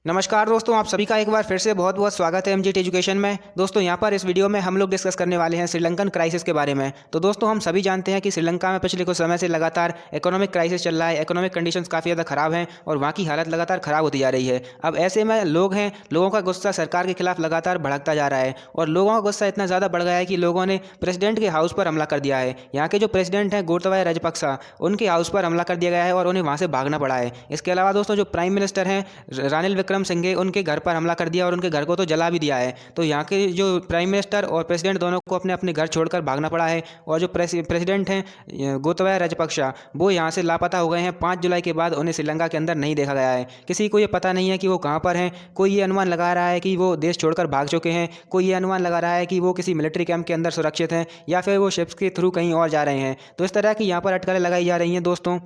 नमस्कार दोस्तों, आप सभी का एक बार फिर से बहुत बहुत स्वागत है एमजीटी एजुकेशन में। दोस्तों यहाँ पर इस वीडियो में हम लोग डिस्कस करने वाले हैं श्रीलंकन क्राइसिस के बारे में। तो दोस्तों हम सभी जानते हैं कि श्रीलंका में पिछले कुछ समय से लगातार इकोनॉमिक क्राइसिस चल रहा है। इकोनॉमिक कंडीशंस काफ़ी ज़्यादा खराब हैं और वहाँ की हालत लगातार खराब होती जा रही है। अब ऐसे में लोगों का गुस्सा सरकार के खिलाफ लगातार भड़कता जा रहा है और लोगों का गुस्सा इतना ज़्यादा बढ़ गया है कि लोगों ने प्रेसिडेंट के हाउस पर हमला कर दिया है। यहाँ के जो प्रेसिडेंट हैं गोटाबाया राजपक्सा, उनके हाउस पर हमला कर दिया गया है और उन्हें वहाँ से भागना पड़ा है। इसके अलावा दोस्तों जो प्राइम मिनिस्टर हैं रानिल विक्रमसिंघे, उनके घर पर हमला कर दिया और उनके घर को तो जला भी दिया है। तो यहाँ के जो प्राइम मिनिस्टर और प्रेसिडेंट दोनों को अपने अपने घर छोड़कर भागना पड़ा है। और जो प्रेसिडेंट हैं गोताबाया राजपक्षा, वो यहाँ से लापता हो गए हैं। 5 जुलाई के बाद उन्हें श्रीलंका के अंदर नहीं देखा गया है। किसी को ये पता नहीं है कि वो कहाँ पर हैं। कोई ये अनुमान लगा रहा है कि वो देश छोड़कर भाग चुके हैं, कोई ये अनुमान लगा रहा है कि वो किसी मिलिट्री कैंप के अंदर सुरक्षित हैं या फिर वो शिप्स के थ्रू कहीं और जा रहे हैं। तो इस तरह की यहाँ पर अटकलें लगाई जा रही हैं दोस्तों।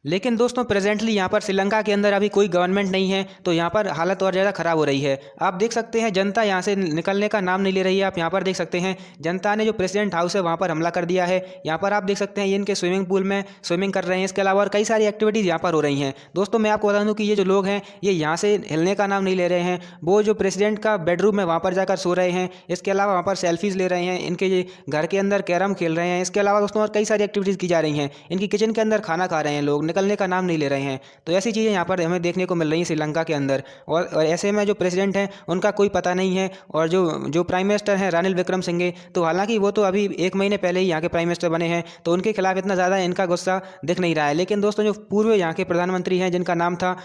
लेकिन दोस्तों प्रेजेंटली यहाँ पर श्रीलंका के अंदर अभी कोई गवर्नमेंट नहीं है, तो यहाँ पर हालत और ज़्यादा ख़राब हो रही है। आप देख सकते हैं जनता यहाँ से निकलने का नाम नहीं ले रही है। आप यहाँ पर देख सकते हैं जनता ने जो प्रेसिडेंट हाउस है वहाँ पर हमला कर दिया है। यहाँ पर आप देख सकते हैं ये इनके स्विमिंग पूल में स्विमिंग कर रहे हैं। इसके अलावा और कई सारी एक्टिविटीज़ यहाँ पर हो रही हैं। दोस्तों मैं आपको बता दूँ कि ये जो लोग हैं ये यहाँ से हिलने का नाम नहीं ले रहे हैं। वो जो प्रेसिडेंट का बेडरूम है वहाँ पर जाकर सो रहे हैं। इसके अलावा वहाँ पर सेल्फीज़ ले रहे हैं, इनके ये घर के अंदर कैरम खेल रहे हैं। इसके अलावा दोस्तों और कई सारी एक्टिविटीज़ की जा रही हैं। इनकी किचन के अंदर खाना खा रहे हैं लोग, निकलने का नाम नहीं ले रहे हैं। तो ऐसी चीज़ें यहाँ पर हमें देखने को मिल रही हैं श्रीलंका के अंदर। और ऐसे में जो प्रेसिडेंट हैं उनका कोई पता नहीं है। और जो प्राइम मिनिस्टर हैं रानिल विक्रमसिंघे, तो हालांकि वो तो अभी 1 महीने पहले ही यहाँ के प्राइम मिनिस्टर बने हैं, तो उनके खिलाफ इतना ज़्यादा इनका गुस्सा दिख नहीं रहा है। लेकिन दोस्तों जो पूर्व यहाँ के प्रधानमंत्री हैं जिनका नाम था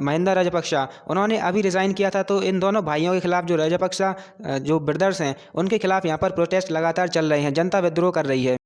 महिंदा राजपक्षा, उन्होंने अभी रिज़ाइन किया था। तो इन दोनों भाइयों के खिलाफ जो राजपक्षा जो ब्रदर्स हैं उनके खिलाफ यहाँ पर प्रोटेस्ट लगातार चल रहे हैं, जनता विद्रोह कर रही है।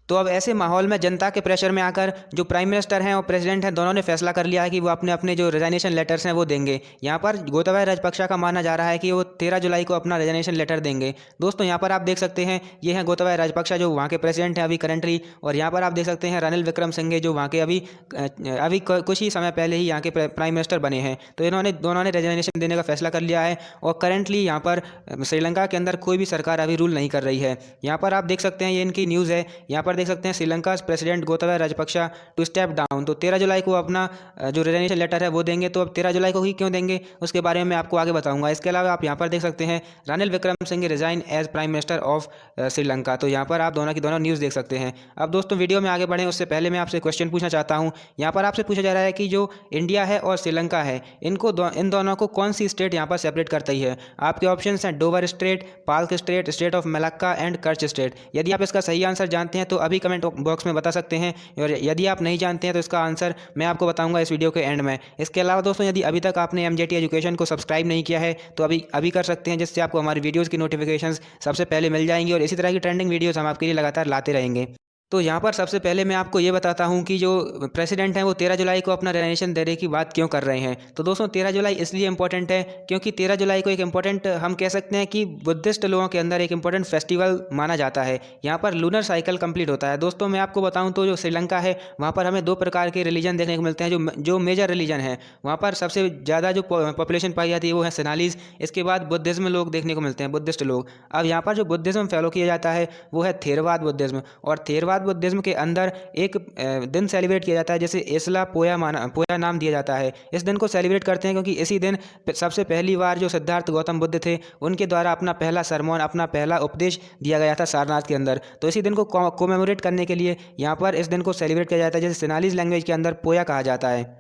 तो अब ऐसे माहौल में जनता के प्रेशर में आकर जो प्राइम मिनिस्टर हैं और प्रेसिडेंट हैं दोनों ने फैसला कर लिया है कि वो अपने अपने जो रिजाइनेशन लेटर्स हैं वो देंगे। यहाँ पर गोताबाया राजपक्षा का माना जा रहा है कि वो 13 जुलाई को अपना रिजाइनेशन लेटर देंगे। दोस्तों यहाँ पर आप देख सकते हैं ये हैं गोताबाया राजपक्षा जो वहाँ के प्रेसिडेंट हैं अभी करंटली। और यहाँ पर आप देख सकते हैं रानिल विक्रमसिंघे जो वहाँ के अभी कुछ ही समय पहले ही यहाँ के प्राइम मिनिस्टर बने हैं। तो दोनों ने रिजाइनेशन देने का फैसला कर लिया है। और करेंटली यहाँ पर श्रीलंका के अंदर कोई भी सरकार अभी रूल नहीं कर रही है। यहाँ पर आप देख सकते हैं ये इनकी न्यूज़ है। यहाँ पर देख सकते हैं Sri Lanka president Gotabaya Rajapaksa to step down. तो 13 जुलाई को अपना जो रिजाइनेशन लेटर है वो देंगे। तो अब 13 जुलाई को ही क्यों देंगे उसके बारे में मैं आपको आगे बताऊंगा। इसके अलावा आप यहाँ पर देख सकते हैं Ranil Wickremesinghe resign as prime minister of Sri Lanka. तो यहाँ पर आप दोनों की दोनों न्यूज़ देख सकते हैं। अब दोस्तों वीडियो में आगे बढ़ें उससे पहले मैं आपसे क्वेश्चन पूछना चाहता हूँ। यहाँ पर आपसे पूछा जा रहा है कि जो इंडिया है और श्रीलंका है इन दोनों को कौन सी स्टेट यहाँ पर सेपरेट करती है। आपके ऑप्शन हैं Dover straight, Palk state, state of Malacca and कर्च state. यदि आप इसका सही आंसर जानते हैं तो अभी कमेंट बॉक्स में बता सकते हैं, और यदि आप नहीं जानते हैं तो इसका आंसर मैं आपको बताऊंगा इस वीडियो के एंड में। इसके अलावा दोस्तों यदि अभी तक आपने एमजेटी एजुकेशन को सब्सक्राइब नहीं किया है तो अभी कर सकते हैं, जिससे आपको हमारी वीडियोज़ की नोटिफिकेशंस सबसे पहले मिल जाएंगी और इसी तरह की ट्रेंडिंग वीडियोज़ हम आपके लिए लगातार लाते रहेंगे। तो यहाँ पर सबसे पहले मैं आपको ये बताता हूँ कि जो प्रेसिडेंट हैं वो 13 जुलाई को अपना रिजाइनेशन देने की बात क्यों कर रहे हैं। तो दोस्तों 13 जुलाई इसलिए इंपॉर्टेंट है क्योंकि 13 जुलाई को एक इंपॉर्टेंट हम कह सकते हैं कि बुद्धिस्ट लोगों के अंदर एक इंपॉर्टेंट फेस्टिवल माना जाता है। यहाँ पर लूनर साइकिल कंप्लीट होता है। दोस्तों मैं आपको बताऊँ तो जो श्रीलंका है वहाँ पर हमें 2 प्रकार के रिलीजन देखने को मिलते हैं। जो मेजर रिलीजन है वहाँ पर सबसे ज़्यादा जो पॉपुलेशन पाई जाती है वो है सेनालीज। इसके बाद बुद्धिज़्म लोग देखने को मिलते हैं, बुद्धिस्ट लोग। अब यहाँ पर जो बुद्धिज़्म फॉलो किया जाता है वो है थेरवाद बुद्धिज़्म। और थेरवाद बुद्धिज्म के अंदर एक दिन सेलिब्रेट किया जाता है जिसे एसला पोया नाम दिया जाता है। इस दिन को सेलिब्रेट करते हैं क्योंकि इसी दिन सबसे पहली बार जो सिद्धार्थ गौतम बुद्ध थे उनके द्वारा अपना पहला सरमोन, अपना पहला उपदेश दिया गया था सारनाथ के अंदर। तो इसी दिन को कोमेमोरेट करने के लिए यहाँ पर इस दिन को सेलिब्रेट किया जाता है, जिसे सेनालीज लैंग्वेज के अंदर पोया कहा जाता है।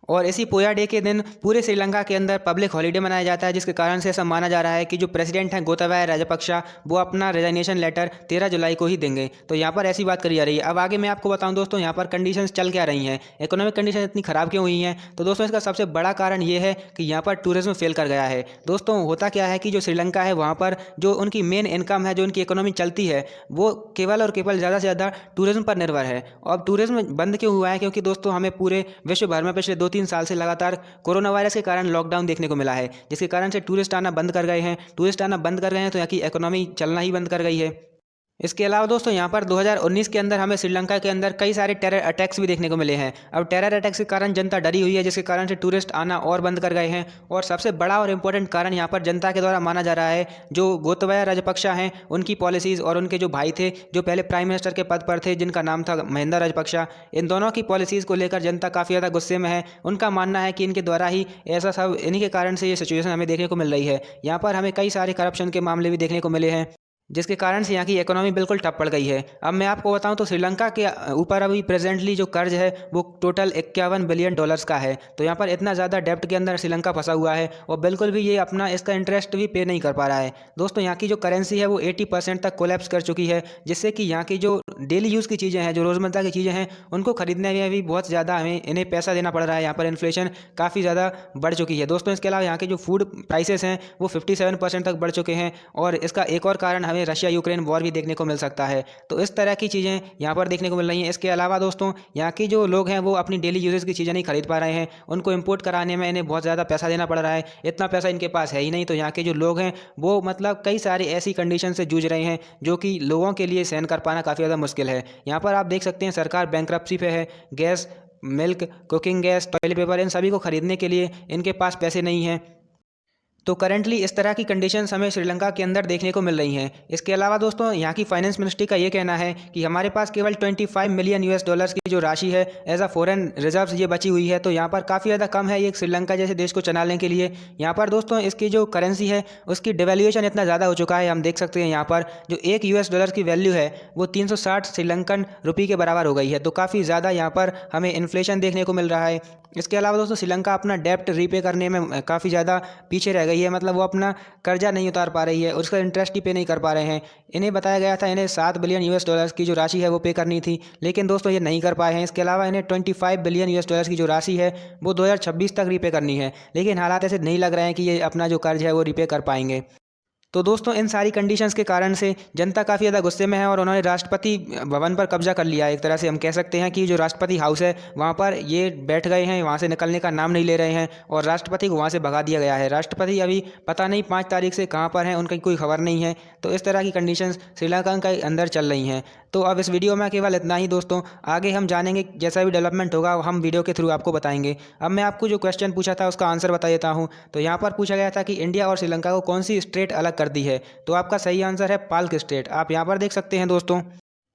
और इसी पोया डे के दिन पूरे श्रीलंका के अंदर पब्लिक हॉलीडे मनाया जाता है, जिसके कारण से ऐसा माना जा रहा है कि जो प्रेसिडेंट हैं गोताबाया राजपक्षा वो अपना रिजाइनेशन लेटर 13 जुलाई को ही देंगे। तो यहाँ पर ऐसी बात करी जा रही है। अब आगे मैं आपको बताऊँ दोस्तों यहाँ पर कंडीशंस चल क्या रही हैं, इकोनॉमिक कंडीशन इतनी ख़राब क्यों हुई हैं। तो दोस्तों इसका सबसे बड़ा कारण ये है कि यहाँ पर टूरिज्म फेल कर गया है। दोस्तों होता क्या है कि जो श्रीलंका है वहाँ पर जो उनकी मेन इनकम है, जो उनकी इकोनॉमी चलती है वो केवल और केवल ज़्यादा से ज़्यादा टूरिज्म पर निर्भर है। और टूरिज्म बंद क्यों हुआ है, क्योंकि दोस्तों हमें पूरे विश्व भर में पिछले 2-3 साल से लगातार कोरोना वायरस के कारण लॉकडाउन देखने को मिला है, जिसके कारण से टूरिस्ट आना बंद कर गए हैं। तो यहाँ की इकोनॉमी चलना ही बंद कर गई है। इसके अलावा दोस्तों यहाँ पर 2019 के अंदर हमें श्रीलंका के अंदर कई सारे टेरर अटैक्स भी देखने को मिले हैं। अब टेरर अटैक्स के कारण जनता डरी हुई है, जिसके कारण से टूरिस्ट आना और बंद कर गए हैं। और सबसे बड़ा और इम्पोर्टेंट कारण यहाँ पर जनता के द्वारा माना जा रहा है, जो गोतबाया राजपक्षा हैं उनकी पॉलिसीज़ और उनके जो भाई थे जो पहले प्राइम मिनिस्टर के पद पर थे जिनका नाम था महिंदा राजपक्षा, इन दोनों की पॉलिसीज़ को लेकर जनता काफ़ी ज़्यादा गुस्से में है। उनका मानना है कि इनके द्वारा ही ऐसा सब, इन्हीं के कारण से ये सिचुएशन हमें देखने को मिल रही है। यहाँ पर हमें कई सारे करप्शन के मामले भी देखने को मिले हैं, जिसके कारण से यहाँ की इकोनॉमी बिल्कुल ठप पड़ गई है। अब मैं आपको बताऊं तो श्रीलंका के ऊपर अभी प्रेजेंटली जो कर्ज है वो टोटल 51 बिलियन डॉलर्स का है। तो यहाँ पर इतना ज़्यादा डेब्ट के अंदर श्रीलंका फंसा हुआ है और बिल्कुल भी ये अपना इसका इंटरेस्ट भी पे नहीं कर पा रहा है। दोस्तों यहाँ की जो करेंसी है वो 80% तक कोलैप्स कर चुकी है, जिससे कि यहाँ की जो डेली यूज़ की चीज़ें हैं, जो रोज़मर्रा की चीज़ें हैं, उनको खरीदने में भी बहुत ज़्यादा हमें इन्हें पैसा देना पड़ रहा है। यहाँ पर इन्फ्लेशन काफ़ी ज़्यादा बढ़ चुकी है। दोस्तों इसके अलावा यहाँ के जो फूड प्राइसेस हैं वो 57% तक बढ़ चुके हैं और इसका एक और कारण हमें रशिया यूक्रेन वॉर भी देखने को मिल सकता है। तो इस तरह की चीज़ें यहाँ पर देखने को मिल रही हैं। इसके अलावा दोस्तों यहाँ की जो लोग हैं वो अपनी डेली यूजेस की चीज़ें नहीं खरीद पा रहे हैं, उनको इंपोर्ट कराने में इन्हें बहुत ज़्यादा पैसा देना पड़ रहा है। इतना पैसा इनके पास है ही नहीं। तो यहाँ के जो लोग हैं वो मतलब कई सारी ऐसी कंडीशन से जूझ रहे हैं जो कि लोगों के लिए सहन कर पाना काफ़ी ज़्यादा मुश्किल है। यहाँ पर आप देख सकते हैं सरकार बैंकरप्सी पे है। Gas, milk, cooking gas, toilet paper, इन सभी को खरीदने के लिए इनके पास पैसे नहीं हैं। तो करंटली इस तरह की कंडीशंस हमें श्रीलंका के अंदर देखने को मिल रही हैं। इसके अलावा दोस्तों यहाँ की फाइनेंस मिनिस्ट्री का ये कहना है कि हमारे पास केवल 25 मिलियन US डॉलर्स की जो राशि है एज अ फॉरेन रिजर्व्स ये बची हुई है। तो यहाँ पर काफ़ी ज़्यादा कम है ये श्रीलंका जैसे देश को चलाने के लिए। यहाँ पर दोस्तों इसकी जो करेंसी है उसकी डिवैल्यूएशन इतना ज़्यादा हो चुका है, हम देख सकते हैं यहाँ पर जो 1 US डॉलर की वैल्यू है वो 360 श्रीलंकन रुपये के बराबर हो गई है। तो काफ़ी ज़्यादा यहाँ पर हमें इन्फ्लेशन देखने को मिल रहा है। इसके अलावा दोस्तों श्रीलंका अपना डेप्ट रीपे करने में काफ़ी ज़्यादा पीछे रह गई है, मतलब वो अपना कर्जा नहीं उतार पा रही है और उसका इंटरेस्ट ही पे नहीं कर पा रहे हैं। इन्हें बताया गया था इन्हें 7 बिलियन US डॉलर्स की जो राशि है वो पे करनी थी, लेकिन दोस्तों ये नहीं कर पाए हैं। इसके अलावा इन्हें 25 बिलियन US डॉलर्स की जो राशि है वो 2026 तक रीपे करनी है, लेकिन हालात ऐसे नहीं लग रहे हैं कि ये अपना जो कर्ज है वो रीपे कर पाएंगे। तो दोस्तों इन सारी कंडीशंस के कारण से जनता काफ़ी ज़्यादा गुस्से में है और उन्होंने राष्ट्रपति भवन पर कब्जा कर लिया है। एक तरह से हम कह सकते हैं कि जो राष्ट्रपति हाउस है वहाँ पर ये बैठ गए हैं, वहाँ से निकलने का नाम नहीं ले रहे हैं और राष्ट्रपति को वहाँ से भगा दिया गया है। राष्ट्रपति अभी पता नहीं 5 तारीख से कहाँ पर हैं, उनकी कोई खबर नहीं है। तो इस तरह की कंडीशंस श्रीलंका के अंदर चल रही हैं। तो अब इस वीडियो में केवल इतना ही दोस्तों, आगे हम जानेंगे जैसा भी डेवलपमेंट होगा हम वीडियो के थ्रू आपको बताएंगे। अब मैं आपको जो क्वेश्चन पूछा था उसका आंसर बता देता हूँ। तो यहाँ पर पूछा गया था कि इंडिया और श्रीलंका को कौन सी स्टेट अलग कर दी है। तो आपका सही आंसर है पाल्क स्टेट। आप यहाँ पर देख सकते हैं दोस्तों,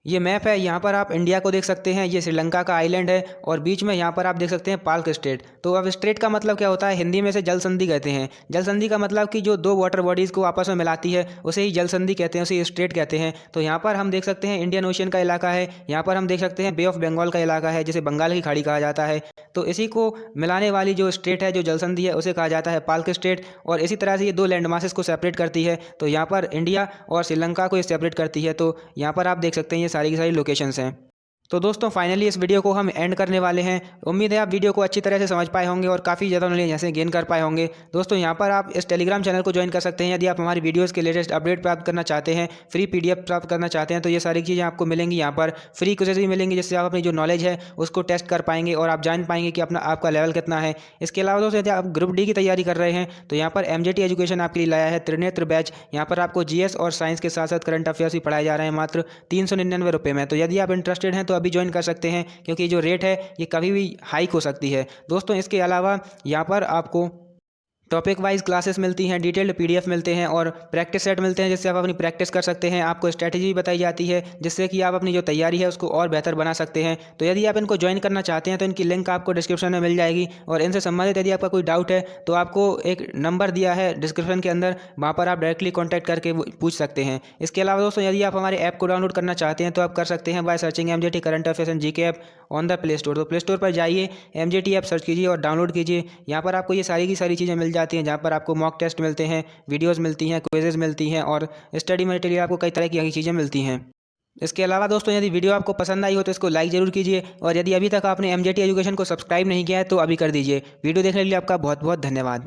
ये मैप है, यहाँ पर आप इंडिया को देख सकते हैं, ये श्रीलंका का आइलैंड है और बीच में यहाँ पर आप देख सकते हैं पाल्क स्टेट। तो अब स्टेट का मतलब क्या होता है, हिंदी में से जल संधि कहते हैं। जल संधि का मतलब कि जो 2 वाटर बॉडीज़ को आपस में मिलाती है उसे ही जल संधि कहते हैं, उसे स्टेट कहते हैं। तो यहाँ पर हम देख सकते हैं इंडियन ओशियन का इलाका है, यहाँ पर हम देख सकते हैं बे ऑफ बंगाल का इलाका है जिसे बंगाल की खाड़ी कहा जाता है। तो इसी को मिलाने वाली जो स्टेट है, जो जल संधि है, उसे कहा जाता है पाल्क स्टेट। और इसी तरह से ये 2 लैंड मासेस को सेपरेट करती है। तो यहाँ पर इंडिया और श्रीलंका को ये सेपरेट करती है। तो यहाँ पर आप देख सकते हैं ये सारी की सारी लोकेशंस हैं। तो दोस्तों फाइनली इस वीडियो को हम एंड करने वाले हैं। उम्मीद है आप वीडियो को अच्छी तरह से समझ पाए होंगे और काफ़ी ज़्यादा नॉलेज यहाँ से गेन कर पाए होंगे। दोस्तों यहाँ पर आप इस टेलीग्राम चैनल को ज्वाइन कर सकते हैं यदि आप हमारी वीडियोस के लेटेस्ट अपडेट प्राप्त करना चाहते हैं, फ्री PDF प्राप्त करना चाहते हैं। तो ये सारी चीज़ें आपको मिलेंगी, यहाँ पर फ्री क्विज़ेस भी मिलेंगी जिससे आप अपनी जो नॉलेज है उसको टेस्ट कर पाएंगे और आप जान पाएंगे कि आपका लेवल कितना है। इसके अलावा दोस्तों यदि आप ग्रुप D की तैयारी कर रहे हैं तो यहाँ पर MJT एजुकेशन आपके लिए लाया है त्रिनेत्र बैच। यहाँ पर आपको GS और साइंस के साथ साथ करंट अफेयर्स भी पढ़ाए जा रहे हैं मात्र 399 रुपये में। तो यदि आप इंटरेस्टेड हैं तो अभी ज्वाइन कर सकते हैं, क्योंकि जो रेट है ये कभी भी हाइक हो सकती है। दोस्तों इसके अलावा यहाँ पर आपको टॉपिक वाइज क्लासेस मिलती हैं, डिटेल्ड PDF मिलते हैं और प्रैक्टिस सेट मिलते हैं जिससे आप अपनी प्रैक्टिस कर सकते हैं। आपको स्ट्रैटेजी भी बताई जाती है जिससे कि आप अपनी जो तैयारी है उसको और बेहतर बना सकते हैं। तो यदि आप इनको ज्वाइन करना चाहते हैं तो इनकी लिंक आपको डिस्क्रिप्शन में मिल जाएगी और इनसे संबंधित यदि आपका कोई डाउट है तो आपको एक नंबर दिया है डिस्क्रिप्शन के अंदर, वहाँ पर आप डायरेक्टली कॉन्टैक्ट करके पूछ सकते हैं। इसके अलावा दोस्तों यदि आप हमारे ऐप को डाउनलोड करना चाहते हैं तो आप कर सकते हैं by searching MJT current affairs and GK app on the play store. तो प्ले स्टोर पर जाइए, MJT ऐप सर्च कीजिए और डाउनलोड कीजिए। यहाँ पर आपको ये सारी की सारी चीज़ें मिल जाती हैं, जहाँ पर आपको मॉक टेस्ट मिलते हैं, वीडियोस मिलती हैं, क्विजेज मिलती हैं और स्टडी मटेरियल आपको कई तरह की चीज़ें मिलती हैं। इसके अलावा दोस्तों यदि वीडियो आपको पसंद आई हो तो इसको लाइक जरूर कीजिए और यदि अभी तक आपने MJT एजुकेशन को सब्सक्राइब नहीं किया है तो अभी कर दीजिए। वीडियो देखने के लिए आपका बहुत बहुत धन्यवाद।